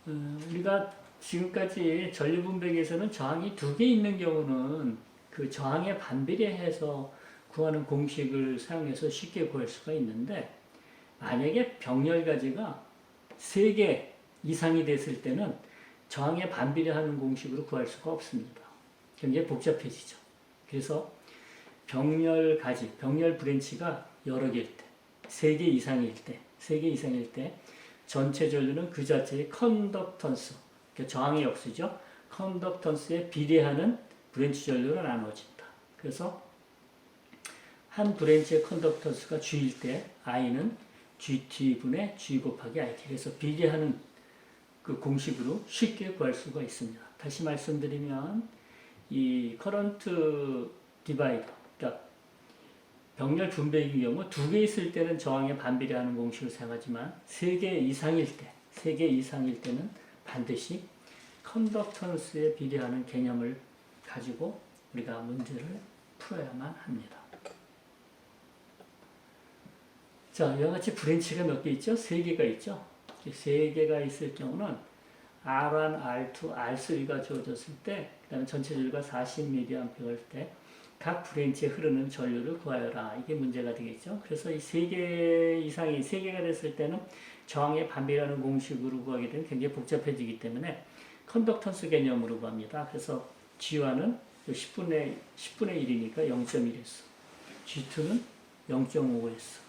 우리가 지금까지 전류 분배기에서는 저항이 두 개 있는 경우는 그 저항에 반비례해서 구하는 공식을 사용해서 쉽게 구할 수가 있는데, 만약에 병렬 가지가 3개 이상이 됐을 때는 저항에 반비례하는 공식으로 구할 수가 없습니다. 굉장히 복잡해지죠. 그래서 병렬 가지, 병렬 브랜치가 여러 개일 때, 3개 이상일 때 전체 전류는 그 자체의 컨덕턴스, 그러니까 저항의 역수죠. 컨덕턴스에 비례하는 브랜치 전류로 나눠진다. 그래서 한 브랜치의 컨덕턴스가 G일 때 I는 GT분의 G 곱하기 IT. 그래서 비례하는 그 공식으로 쉽게 구할 수가 있습니다. 다시 말씀드리면 이 커런트 디바이더, 그러니까 병렬 분배의 경우 2개 있을 때는 저항에 반비례하는 공식을 사용하지만 3개 이상일 때는 반드시 컨덕턴스에 비례하는 개념을 가지고 우리가 문제를 풀어야만 합니다. 자, 이와 같이 브랜치가 몇 개 있죠? 3개가 있죠? 3개가 있을 경우는 R1, R2, R3가 주어졌을 때, 그 다음에 전체 전류가 40mA일 때, 각 브랜치에 흐르는 전류를 구하여라. 이게 문제가 되겠죠. 그래서 이 3개 이상이 3개가 됐을 때는 저항에 반비례하는 공식으로 구하게 되면 굉장히 복잡해지기 때문에 컨덕턴스 개념으로 구합니다. 그래서 G1은 10분의 1이니까 0.1S, G2는 0.5S,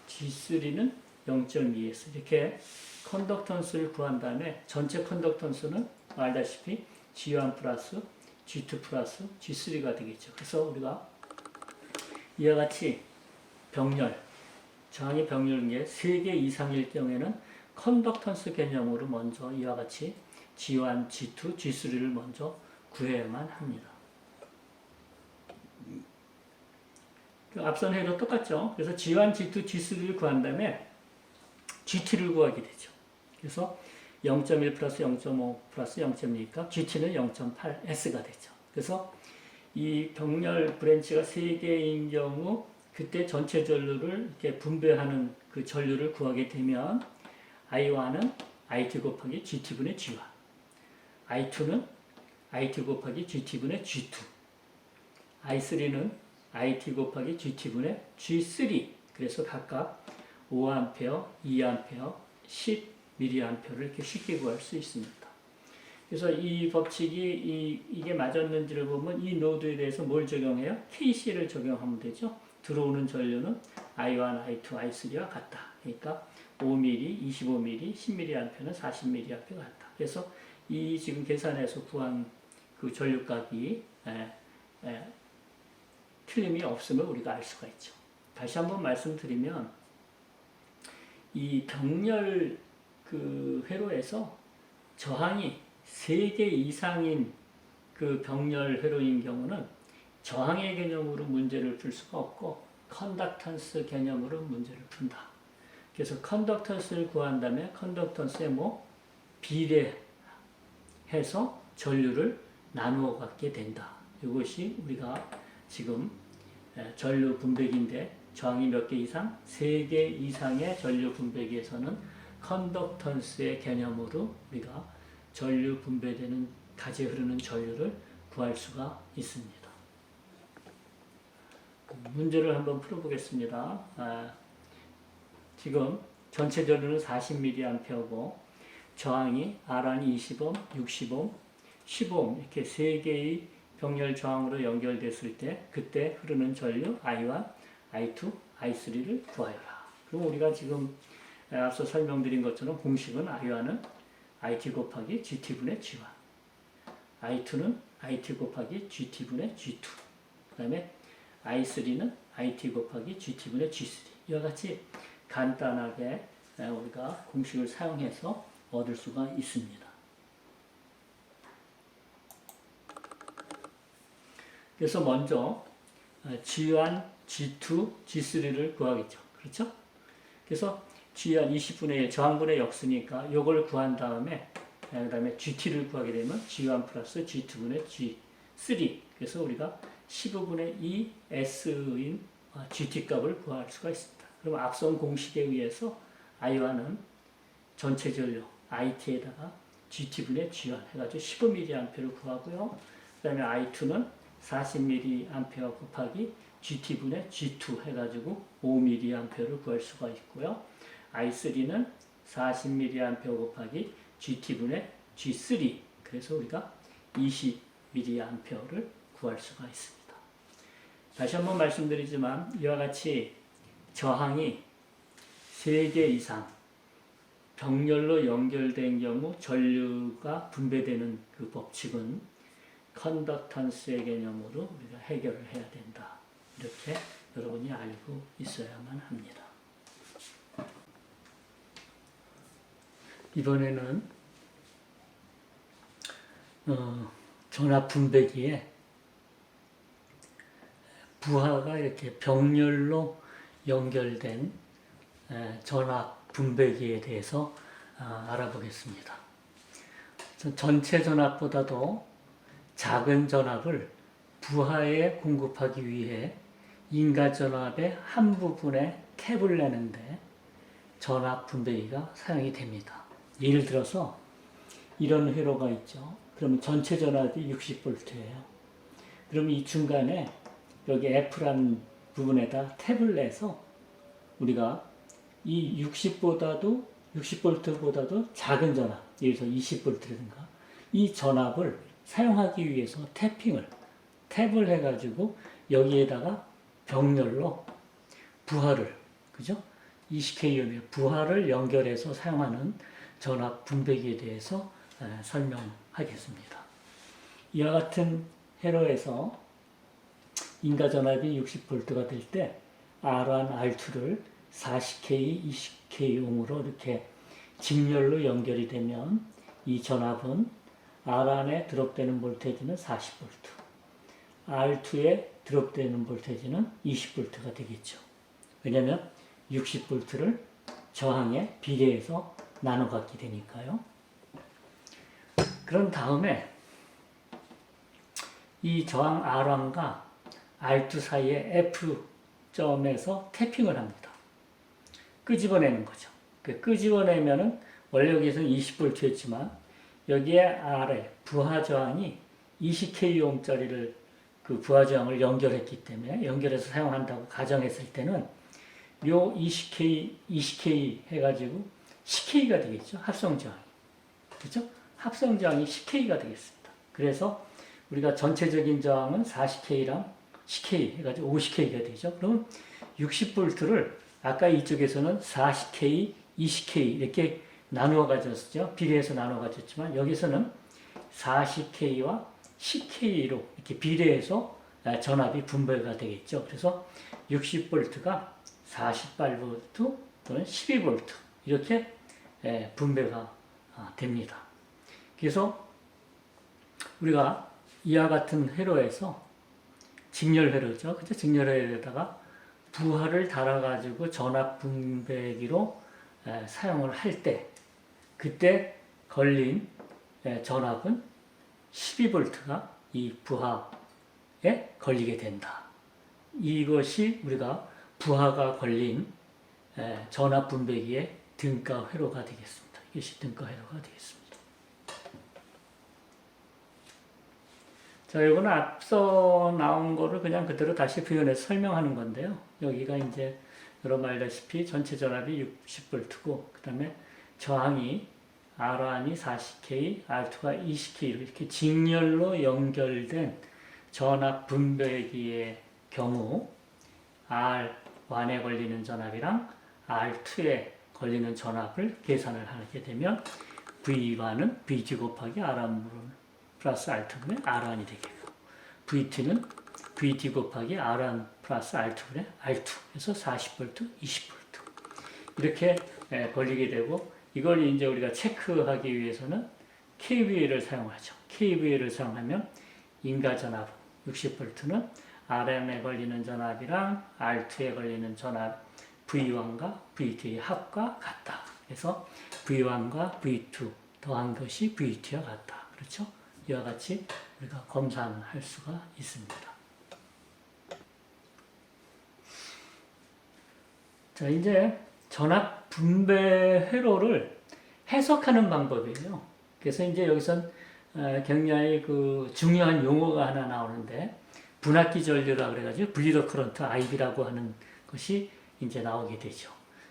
G3는 0.2S. 이렇게 컨덕턴스를 구한 다음에 전체 컨덕턴스는 알다시피 G1 플러스 G2 플러스 G3가 되겠죠. 그래서 우리가 이와 같이 병렬, 저항의 병렬인 게 3개 이상일 경우에는 컨덕턴스 개념으로 먼저 이와 같이 G1, G2, G3를 먼저 구해야만 합니다. 앞선 해도 똑같죠. 그래서 G1, G2, G3를 구한 다음에 GT를 구하게 되죠. 그래서 0.1 플러스 0.5 플러스 0.2니까 GT는 0.8S가 되죠. 그래서 이 병렬 브랜치가 3개인 경우 그때 전체 전류를 이렇게 분배하는 그 전류를 구하게 되면 I1은 IT 곱하기 GT분의 G1, I2는 IT 곱하기 GT분의 G2, I3는 IT 곱하기 GT분의 G3. 그래서 각각 5A, 2A, 10mA를 이렇게 쉽게 구할 수 있습니다. 그래서 이 법칙이 이게 맞았는지를 보면 이 노드에 대해서 뭘 적용해요? KCL을 적용하면 되죠. 들어오는 전류는 I1, I2, I3와 같다. 그러니까 5mm, 25mm, 10mA는 40mA가 같다. 그래서 이 지금 계산해서 구한 그 전류값이 틀림이 없음을 우리가 알 수가 있죠. 다시 한번 말씀드리면 이 병렬 그 회로에서 저항이 3개 이상인 그 병렬 회로인 경우는 저항의 개념으로 문제를 풀 수가 없고 컨덕턴스 개념으로 문제를 푼다. 그래서 컨덕턴스를 구한 다음에 컨덕턴스에 비례해서 전류를 나누어 갖게 된다. 이것이 우리가 지금 전류 분배기인데 저항이 몇 개 이상? 3개 이상의 전류 분배기에서는 컨덕턴스의 개념으로 우리가 전류 분배되는 가지에 흐르는 전류를 구할 수가 있습니다. 문제를 한번 풀어보겠습니다. 지금 전체 전류는 40mA고 저항이 R1이 20옴, 60옴, 10옴 이렇게 3개의 병렬 저항으로 연결됐을 때 그때 흐르는 전류 I1, I2, I3를 구하여라. 그럼 우리가 지금 앞서 설명드린 것처럼 공식은 I1은 IT 곱하기 GT분의 G1, I2는 IT 곱하기 GT분의 G2, 그 다음에 I3는 IT 곱하기 GT분의 G3. 이와 같이 간단하게 우리가 공식을 사용해서 얻을 수가 있습니다. 그래서 먼저 G1, G2, G3를 구하겠죠. 그렇죠? 그래서 G1 20분의 1 저항분의 역수니까 이걸 구한 다음에 그 다음에 GT를 구하게 되면 G1 플러스 G2분의 G3. 그래서 우리가 15분의 2 S인 GT 값을 구할 수가 있습니다. 그럼 앞선 공식에 의해서 I1은 전체 전류 IT에다가 GT분의 G1 해가지고 15mA를 구하고요. 그 다음에 I2는 40mA 곱하기 GT분의 G2 해가지고 5mA를 구할 수가 있고요. I3는 40mA 곱하기 GT분의 G3 그래서 우리가 20mA를 구할 수가 있습니다. 다시 한번 말씀드리지만 이와 같이 저항이 3개 이상 병렬로 연결된 경우 전류가 분배되는 그 법칙은 컨덕턴스의 개념으로 우리가 해결을 해야 된다. 이렇게 여러분이 알고 있어야만 합니다. 이번에는 전압 분배기에 부하가 이렇게 병렬로 연결된 전압 분배기에 대해서 알아보겠습니다. 전체 전압보다도 작은 전압을 부하에 공급하기 위해 인가 전압의 한 부분에 캡을 내는데 전압 분배기가 사용이 됩니다. 예를 들어서 이런 회로가 있죠. 그러면 전체 전압이 60V예요. 그럼 이 중간에 여기 F라는 부분에다 탭을 내서 우리가 이 60V보다도 작은 전압, 예를 들어서 20V라든가 이 전압을 사용하기 위해서 탭을 해가지고 여기에다가 병렬로 부하를, 그죠? 20kΩ의 부하를 연결해서 사용하는 전압 분배기에 대해서 설명하겠습니다. 이와 같은 회로에서 인가 전압이 60V가 될 때 R1, R2를 40K, 20K옴으로 이렇게 직렬로 연결이 되면 이 전압은 R1에 드롭되는 볼테이지는 40V, R2에 드롭되는 볼테이지는 20V가 되겠죠. 왜냐하면 60V를 저항에 비례해서 나눠 갖게 되니까요. 그런 다음에 이 저항 R1과 R2 사이에 F점에서 태핑을 합니다. 끄집어내는 거죠. 끄집어내면은 원래 여기에서는 20V였지만 여기에 R에 부하 저항이 20kΩ짜리를 그 부하 저항을 연결했기 때문에 연결해서 사용한다고 가정했을 때는 요 20K 해가지고 10K가 되겠죠. 합성 저항이. 그렇죠? 합성 저항이 10K가 되겠습니다. 그래서 우리가 전체적인 저항은 40K랑 10K 해가지고 50K가 되죠. 그럼 60V를 아까 이쪽에서는 40K, 20K 이렇게 나누어 가졌죠. 비례해서 나누어 가졌지만 여기서는 40K와 10K로 이렇게 비례해서 전압이 분배가 되겠죠. 그래서 60V가 48V 또는 12V 이렇게 분배가 됩니다. 그래서 우리가 이와 같은 회로에서 직렬 회로죠. 그죠? 직렬 회로에다가 부하를 달아가지고 전압 분배기로 사용을 할 때 그때 걸린 전압은 12V가 이 부하에 걸리게 된다. 이것이 우리가 부하가 걸린 전압 분배기의 등가 회로가 되겠습니다. 이것이 등가 회로가 되겠습니다. 자, 이거는 앞서 나온 거를 그냥 그대로 다시 표현해서 설명하는 건데요. 여기가 이제 여러분 알다시피 전체 전압이 60V고 그 다음에 저항이 R1이 40K, R2가 20K 이렇게 직렬로 연결된 전압 분배기의 경우 R1에 걸리는 전압이랑 R2에 걸리는 전압을 계산을 하게 되면 V1은 VT 곱하기 R1 플러스 R2분의 R1이 되겠고 VT는 VT 곱하기 R1 플러스 R2분의 R2 그래서 40V, 20V 이렇게 걸리게 되고 이걸 이제 우리가 체크하기 위해서는 KVA를 사용하죠. KVA를 사용하면 인가 전압 60V는 R1에 걸리는 전압이랑 R2에 걸리는 전압 V1과 V2의 합과 같다. 그래서 V1과 V2 더한 것이 VT와 같다. 그렇죠? 이와 같이 우리가 검산할 수가 있습니다. 자, 이제 전압 분배 회로를 해석하는 방법이에요. 그래서 이제 여기선 굉장히 그 중요한 용어가 하나 나오는데 분압기 전류라 그래가지고 블리더 커런트 IB라고 하는 것이 이제 나오게 되죠.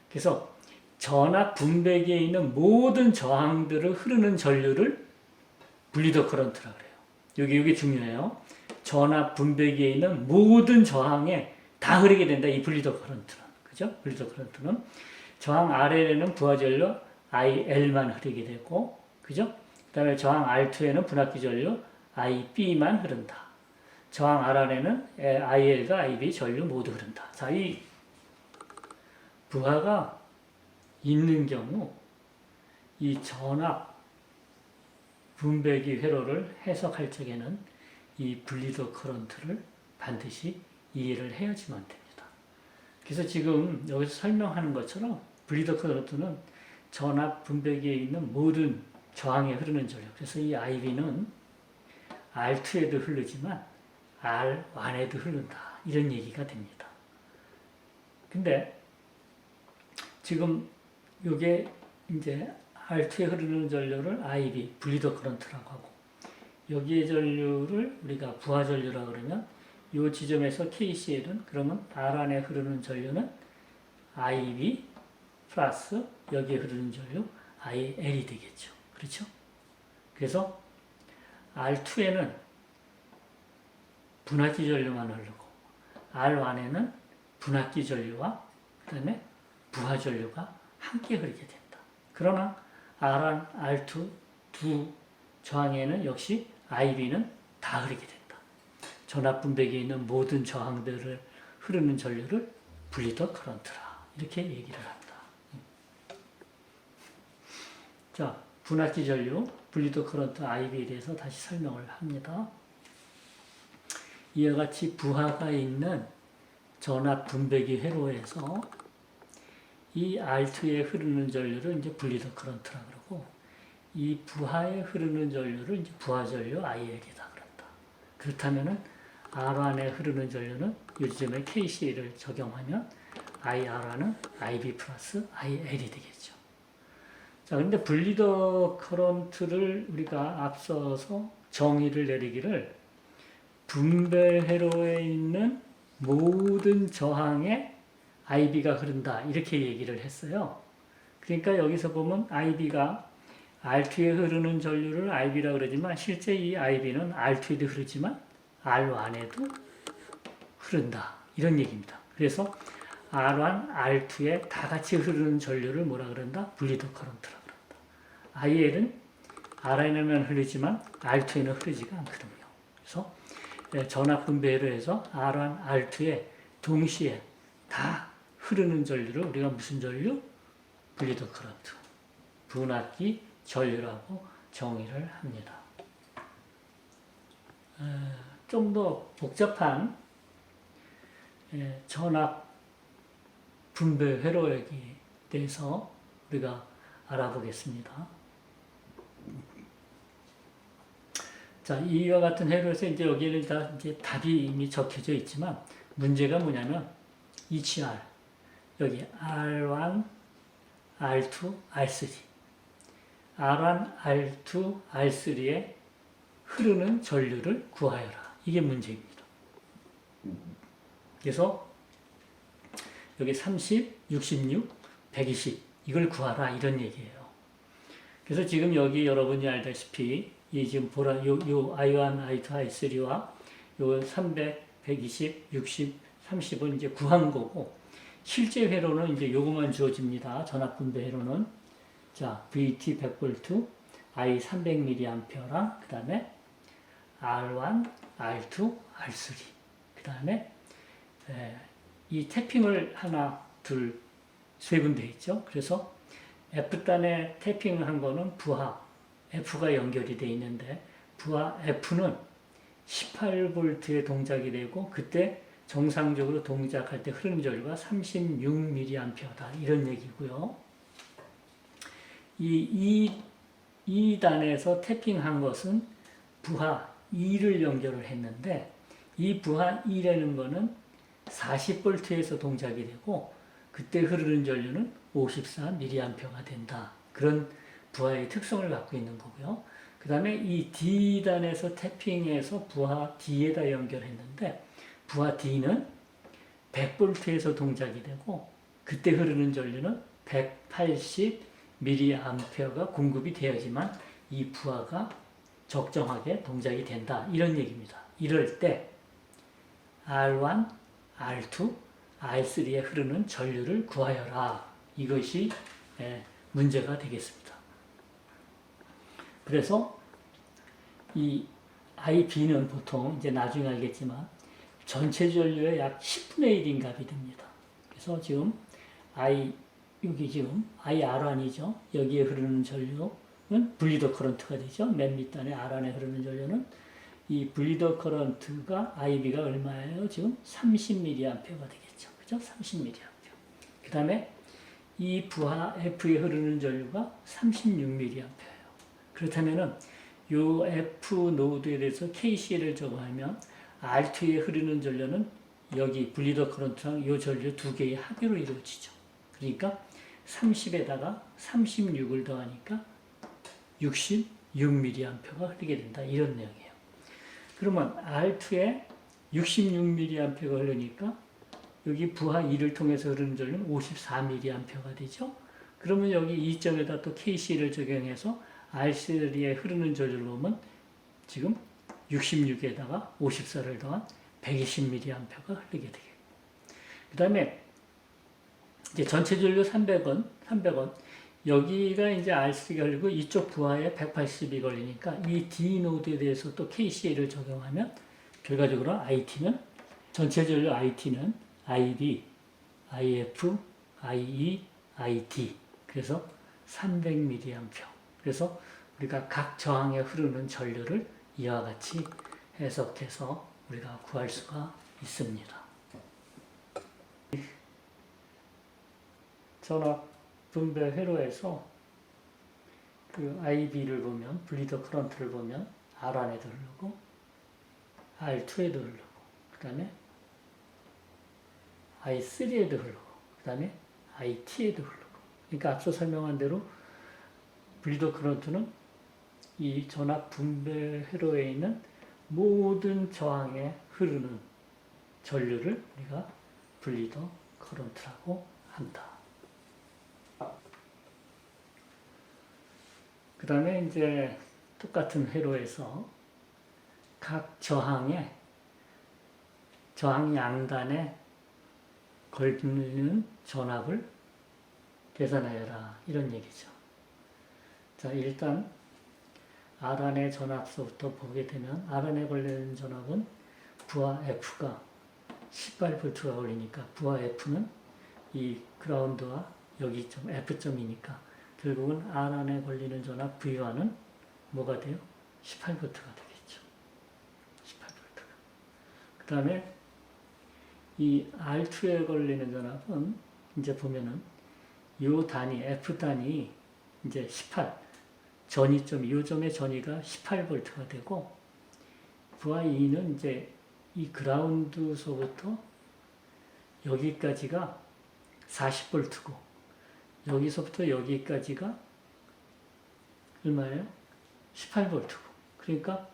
그래서 전압 분배기에 있는 모든 저항들을 흐르는 전류를 블리더 커런트라 그래요. 여기 중요해요. 전압 분배기에 있는 모든 저항에 다 흐르게 된다. 이 블리더 커런트는. 그죠? 블리더 커런트는 저항 RL에는 부하 전류 IL만 흐르게 되고, 그죠? 그 다음에 저항 R2에는 분압기 전류 IB만 흐른다. 저항 RR에는 IL과 IB 전류 모두 흐른다. 자, 이 부하가 있는 경우 이 전압 분배기 회로를 해석할 적에는 이 블리더 커런트를 반드시 이해를 해야지만 됩니다. 그래서 지금 여기서 설명하는 것처럼 블리더 커런트는 전압 분배기에 있는 모든 저항에 흐르는 전류. 그래서 이 IB는 R2에도 흐르지만 R1에도 흐른다. 이런 얘기가 됩니다. 근데 지금 요게 이제 R2에 흐르는 전류를 IB, 블리더 커런트라고 하고, 여기의 전류를 우리가 부하 전류라고 그러면 이 지점에서 KCL은 그러면 R 안에 흐르는 전류는 IB 플러스 여기에 흐르는 전류 IL이 되겠죠. 그렇죠? 그래서 R2에는 분압기 전류만 흐르고 R1에는 분압기 전류와 그 다음에 부하 전류가 함께 흐르게 된다. 그러나 R1, R2 두 저항에는 역시 IB는 다 흐르게 된다. 전압 분배기에 있는 모든 저항들을 흐르는 전류를 블리더 커런트라 이렇게 얘기를 한다. 자, 분압기 전류, 블리더 커런트 IB에 대해서 다시 설명을 합니다. 이와 같이 부하가 있는 전압 분배기 회로에서 이 R2에 흐르는 전류를 이제 블리더 커런트라 그러고, 이 부하에 흐르는 전류를 이제 부하 전류 IL이다 그런다. 그렇다면은 R1에 흐르는 전류는 이 지점에 KCL을 적용하면 IR1은 IB 플러스 IL이 되겠죠. 자, 근데 블리더 커런트를 우리가 앞서서 정의를 내리기를 분배 회로에 있는 모든 저항에 IB가 흐른다 이렇게 얘기를 했어요. 그러니까 여기서 보면 IB가 R2에 흐르는 전류를 IB라고 그러지만 실제 이 IB는 R2에도 흐르지만 R1에도 흐른다 이런 얘기입니다. 그래서 R1, R2에 다 같이 흐르는 전류를 뭐라 그런다? 블리더 커런트라 그런다. IL은 Rn에만 흐르지만 R2에는 흐르지가 않거든요. 그래서 전압 분배로 해서 R1, R2에 동시에 다 흐르는 전류를 우리가 무슨 전류? 블리더 커런트, 분압기 전류라고 정의를 합니다. 좀 더 복잡한 전압 분배 회로에 대해서 우리가 알아보겠습니다. 자, 이와 같은 회로에서 이제 여기는 다 이제 답이 이미 적혀져 있지만 문제가 뭐냐면 ECR 여기 R1, R2, R3 R1, R2, R3에 흐르는 전류를 구하여라. 이게 문제입니다. 그래서 여기 30, 66, 120 이걸 구하라 이런 얘기예요. 그래서 지금 여기 여러분이 알다시피 이 지금 보라 요 I1, I2, I3와 요 300, 120, 60, 30은 이제 구한 거고 실제 회로는 이제 요것만 주어집니다. 전압 분배 회로는 자 VT 100V, I 300mA랑 그 다음에 R1, R2, R3 그 다음에 이 태핑을 하나, 둘, 세 군데 있죠. 그래서 F단에 태핑을 한 거는 부하 F가 연결이 되어 있는데 부하 F는 18V에 동작이 되고 그때 정상적으로 동작할 때 흐르는 전류가 36mA다 이런 얘기고요. 이 단에서 태핑한 것은 부하 2를 연결을 했는데 이 부하 2라는 거는 40V에서 동작이 되고 그때 흐르는 전류는 54mA가 된다. 그런 부하의 특성을 갖고 있는 거고요. 그 다음에 이 D단에서 태핑해서 부하 D에다 연결했는데 부하 D는 100V에서 동작이 되고 그때 흐르는 전류는 180mA가 공급이 되어야지만 이 부하가 적정하게 동작이 된다. 이런 얘기입니다. 이럴 때 R1, R2, R3에 흐르는 전류를 구하여라. 이것이 문제가 되겠습니다. 그래서 이 IB는 보통 이제 나중에 알겠지만 전체 전류의 약 10분의 1인 값이 됩니다. 그래서 지금 여기 지금 IR1이죠. 여기에 흐르는 전류는 분리더 커런트가 되죠. 맨 밑단에 R 안에 흐르는 전류는 이 분리더 커런트가 IB가 얼마예요? 지금 30mA가 되겠죠. 그죠? 30mA. 그 다음에 이 부하 F에 흐르는 전류가 36mA예요. 그렇다면은 요 F 노드에 대해서 KCL을 적용하면 R2에 흐르는 전류는 여기 분리더 커런트랑 이 전류 두 개의 합의로 이루어지죠. 그러니까 30에다가 36을 더하니까 66mA가 흐르게 된다. 이런 내용이에요. 그러면 R2에 66mA가 흐르니까 여기 부하 2를 통해서 흐르는 전류는 54mA가 되죠. 그러면 여기 이 점에다 또 KC를 적용해서 R3에 흐르는 전류를 보면 지금 66에다가 54를 더한 120mA가 흐르게 되겠고. 그 다음에 이제 전체 전류 300원. 여기가 이제 R3가 걸리고 이쪽 부하에 180이 걸리니까 이 D 노드에 대해서 또 KCL을 적용하면 결과적으로 IT는 전체 전류 IT는 IB, IF, IE, IT. 그래서 300mA. 그래서 우리가 각 저항에 흐르는 전류를 이와 같이 해석해서 우리가 구할 수가 있습니다. 전압 분배 회로에서 그 IB를 보면, 분리더 커런트를 보면 R 안에도 흐르고 R2에도 흐르고 그 다음에 I3에도 흐르고 그 다음에 IT에도 흐르고. 그러니까 앞서 설명한 대로 분리더 커런트는 이 전압 분배 회로에 있는 모든 저항에 흐르는 전류를 우리가 분리더 커런트라고 한다. 그 다음에 이제 똑같은 회로에서 각 저항 양단에 걸리는 전압을 계산하여라. 이런 얘기죠. 자, 일단 R 안의 전압서부터 보게 되면 R 안에 걸리는 전압은 부하 F가 18V가 걸리니까 부하 F는 이 그라운드와 여기 점 F점이니까 결국은 R 안에 걸리는 전압 V1은 뭐가 돼요? 18V가 되겠죠. 18V. 그 다음에 이 R2에 걸리는 전압은 이제 보면은 요 단위, F 단위 이제 18, 전위점, 이 점의 전위가 18V가 되고 부하 2는 이제 이 그라운드서부터 여기까지가 40V고 여기서부터 여기까지가 얼마예요? 18V고. 그러니까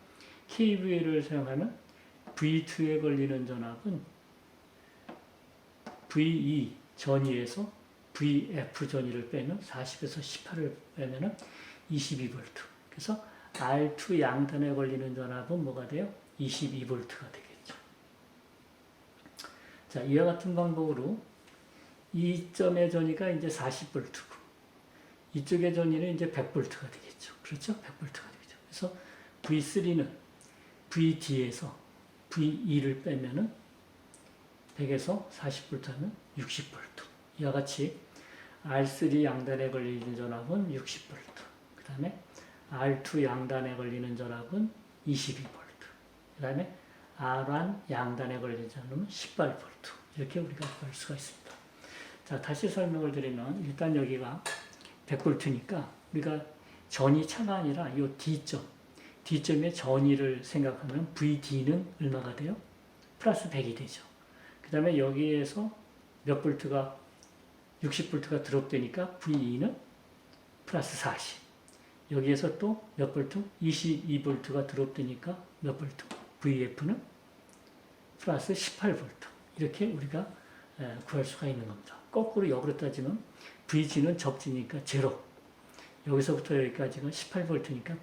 KVL을 사용하면 V2에 걸리는 전압은 V2 전위에서 VF 전위를 빼면 40에서 18을 빼면 22V. 그래서 R2 양단에 걸리는 전압은 뭐가 돼요? 22V가 되겠죠. 자, 이와 같은 방법으로 이 점의 전위가 이제 40V고 이쪽의 전위는 이제 100V가 되겠죠. 그렇죠? 100V가 되겠죠. 그래서 V3는 VD에서 V2를 빼면은 100에서 40V 하면 60V. 이와 같이 R3 양단에 걸리는 전압은 60V. 그 다음에 R2 양단에 걸리는 전압은 22V. 그 다음에 R1 양단에 걸리는 전압은 18V. 이렇게 우리가 볼 수가 있습니다. 자, 다시 설명을 드리면 일단 여기가 100V니까 우리가 전위차가 아니라 이 D점의 전위를 생각하면 VD는 얼마가 돼요? 플러스 100이 되죠. 그 다음에 여기에서 몇 볼트가 60V가 드롭되니까 V2는 플러스 40. 여기에서 또 몇 볼트? 22볼트가 드롭되니까 몇 볼트? VF는 플러스 18볼트. 이렇게 우리가 구할 수가 있는 겁니다. 거꾸로 역으로 따지면 VG는 접지니까 제로. 여기서부터 여기까지가 18볼트니까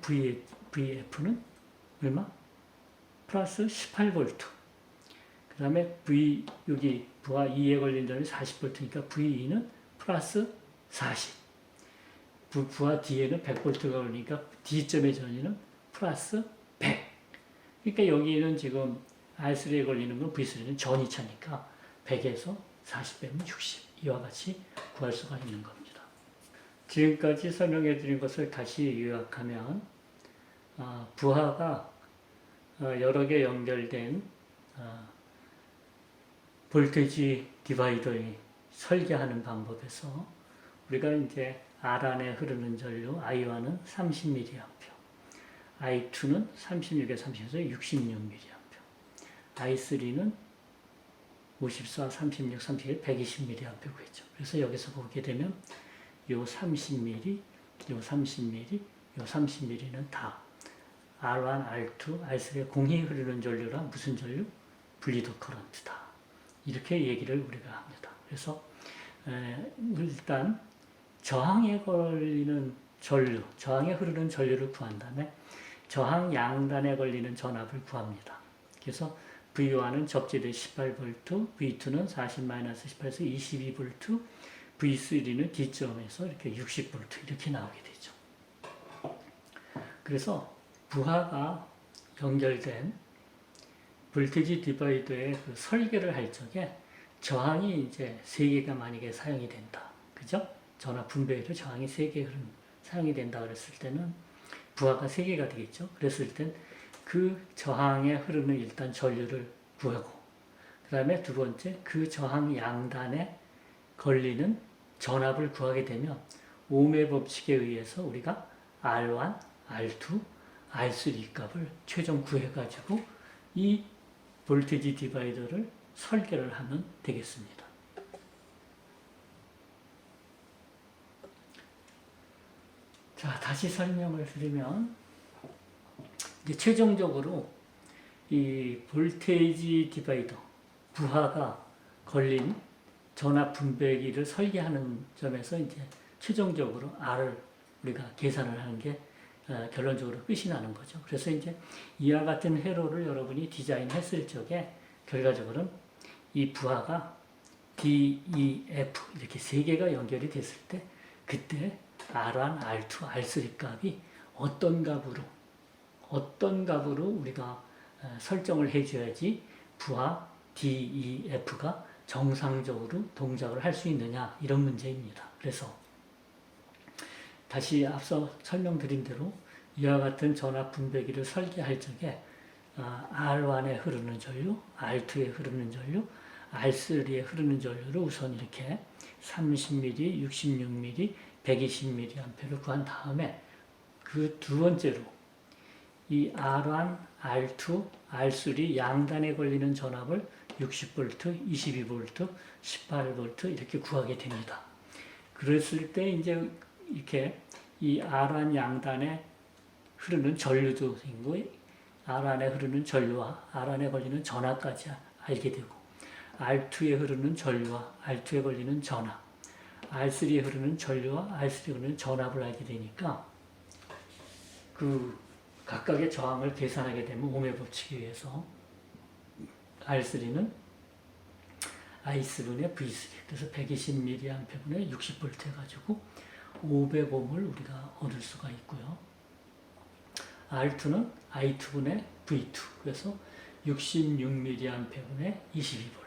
VF는 얼마? 플러스 18볼트. 그 다음에 여기 부하 2에 걸린 점이 40볼트니까 VE는 플러스 40. 부하 D에는 100볼트가 걸리니까 D점의 전위는 플러스 100. 그러니까 여기는 지금 R3에 걸리는 건 V3는 전이차니까 100에서 40 빼면 60. 이와 같이 구할 수가 있는 겁니다. 지금까지 설명해 드린 것을 다시 요약하면 부하가 여러 개 연결된 볼테지 디바이더에 설계하는 방법에서 우리가 이제 R 안에 흐르는 전류 I1은 30mA, I2는 36에 30에서 66mA, I3는 54, 36, 30에 120mA 구했죠. 그래서 여기서 보게 되면 요 30mA, 요 30mA, 요 30mA는 다 R1, R2, R3에 공히 흐르는 전류라 무슨 전류? 분리도 커런트다. 이렇게 얘기를 우리가 합니다. 그래서 일단 저항에 걸리는 전류, 저항에 흐르는 전류를 구한 다음에 저항 양단에 걸리는 전압을 구합니다. 그래서 V1은 접지대 18V, V2는 40-18에서 22V, V3는 D점에서 이렇게 60V 이렇게 나오게 되죠. 그래서 부하가 연결된 볼테지 디바이더의 그 설계를 할 적에 저항이 이제 3개가 만약에 사용이 된다. 그죠? 전압 분배로 저항이 3개 사용이 된다 그랬을 때는 부하가 3개가 되겠죠. 그랬을 땐 그 저항에 흐르는 일단 전류를 구하고 그 다음에 두 번째 그 저항 양단에 걸리는 전압을 구하게 되면 오음의 법칙에 의해서 우리가 R1, R2, R3 값을 최종 구해가지고 이 볼테지 디바이더를 설계를 하면 되겠습니다. 자, 다시 설명을 드리면 이제 최종적으로 이 볼테지 디바이더 부하가 걸린 전압 분배기를 설계하는 점에서 이제 최종적으로 R을 우리가 계산을 하는 게 결론적으로 끝이 나는 거죠. 그래서 이제 이와 같은 회로를 여러분이 디자인했을 적에 결과적으로는 이 부하가 D, E, F 이렇게 3개가 연결이 됐을 때 그때 R1, R2, R3 값이 어떤 값으로 우리가 설정을 해줘야지 부하 D, E, F가 정상적으로 동작을 할 수 있느냐 이런 문제입니다. 그래서 다시 앞서 설명드린 대로 이와 같은 전압 분배기를 설계할 적에 R1에 흐르는 전류, R2에 흐르는 전류, R3에 흐르는 전류를 우선 이렇게 30mA, 66mA, 120mA를 구한 다음에 그 두 번째로 이 R1, R2, R3 양단에 걸리는 전압을 60V, 22V, 18V 이렇게 구하게 됩니다. 그랬을 때 이제 이렇게 이 R1 양단에 흐르는 전류도 생기고 R 안에 흐르는 전류와 R 안에 걸리는 전압까지 알게 되고 R2에 흐르는 전류와 R2에 걸리는 전압, R3에 흐르는 전류와 R3에 흐르는 전압을 알게 되니까 그 각각의 저항을 계산하게 되면 오음의 법칙에 의해서 R3는 I3분의 V3 그래서 120mA분의 60V 해가지고 500ohm을 우리가 얻을 수가 있고요. R2는 I2분의 V2 그래서 66mA분의 22V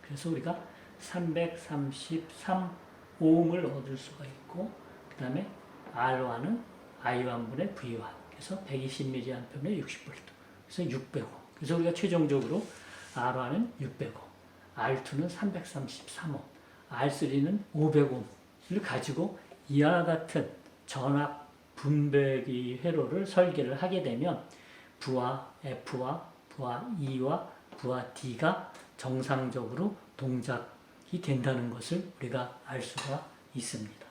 그래서 우리가 333ohm을 얻을 수가 있고 그 다음에 R1은 I1분의 V1 그래서 120mA분의 60V 그래서 600ohm 그래서 우리가 최종적으로 R1은 600ohm R2는 333ohm R3는 500ohm을 가지고 이와 같은 전압 분배기 회로를 설계를 하게 되면 부하 F와 부하 E와 부하 D가 정상적으로 동작이 된다는 것을 우리가 알 수가 있습니다.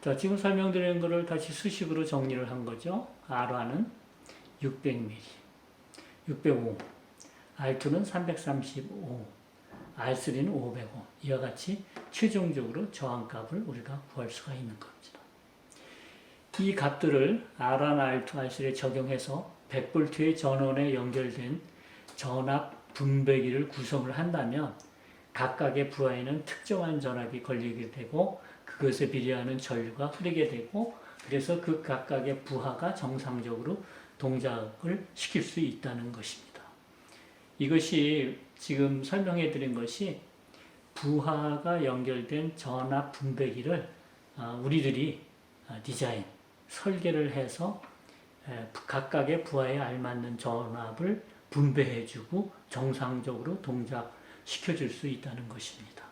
자, 지금 설명드린 거를 다시 수식으로 정리를 한 거죠. R1은 600mm, 605, R2는 335, R3는 505. 이와 같이 최종적으로 저항값을 우리가 구할 수가 있는 겁니다. 이 값들을 R1, R2, R3에 적용해서 100V의 전원에 연결된 전압 분배기를 구성을 한다면 각각의 부하에는 특정한 전압이 걸리게 되고 그것에 비례하는 전류가 흐르게 되고 그래서 그 각각의 부하가 정상적으로 동작을 시킬 수 있다는 것입니다. 이것이 지금 설명해 드린 것이 부하가 연결된 전압 분배기를 우리들이 디자인, 설계를 해서 각각의 부하에 알맞는 전압을 분배해 주고 정상적으로 동작시켜 줄 수 있다는 것입니다.